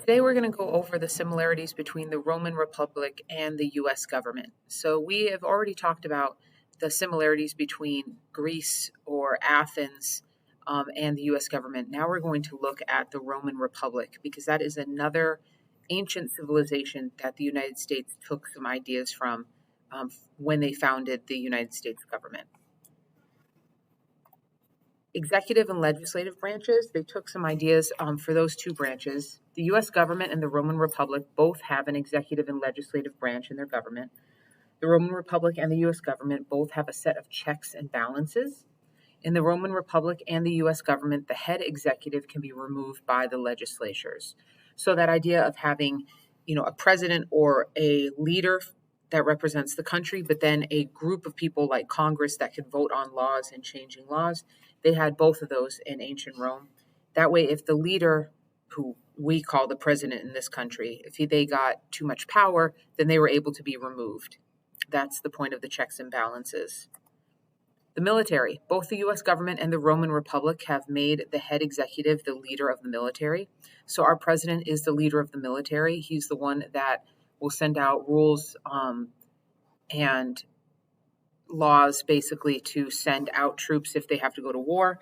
Today we're going to go over the similarities between the Roman Republic and the US government. So we have already talked about the similarities between Greece or Athens and the US government. Now we're going to look at the Roman Republic because that is another ancient civilization that the United States took some ideas from when they founded the United States government. Executive and legislative branches, they took some ideas for those two branches. The US government and the Roman Republic both have an executive and legislative branch in their government. The Roman Republic and the US government both have a set of checks and balances. In the Roman Republic and the US government, the head executive can be removed by the legislatures. So that idea of having, a president or a leader that represents the country, but then a group of people like Congress that can vote on laws and changing laws, they had both of those in ancient Rome. That way, if the leader, who we call the president in this country, if they got too much power, then they were able to be removed. That's the point of the checks and balances. The military, both the US government and the Roman Republic have made the head executive the leader of the military. So our president is the leader of the military. He's the one that will send out rules and laws basically to send out troops if they have to go to war.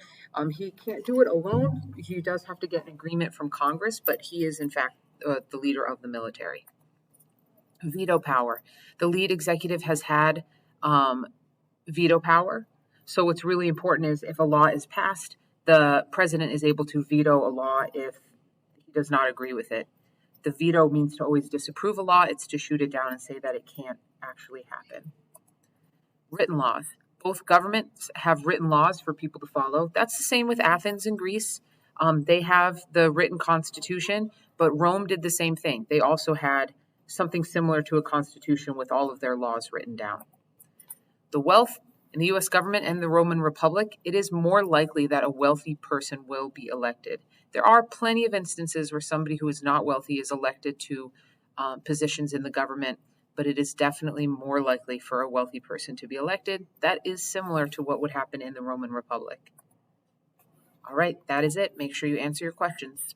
He can't do it alone. He does have to get an agreement from Congress, but he is in fact the leader of the military. Veto power. The lead executive has had veto power. So what's really important is if a law is passed, the president is able to veto a law if he does not agree with it. The veto means to always disapprove a law. It's to shoot it down and say that it can't actually happen. Written laws. Both governments have written laws for people to follow. That's the same with Athens and Greece. They have the written constitution, but Rome did the same thing. They also had something similar to a constitution with all of their laws written down. The wealth in the US government and the Roman Republic, it is more likely that a wealthy person will be elected. There are plenty of instances where somebody who is not wealthy is elected to positions in the government, but it is definitely more likely for a wealthy person to be elected. That is similar to what would happen in the Roman Republic. All right, that is it. Make sure you answer your questions.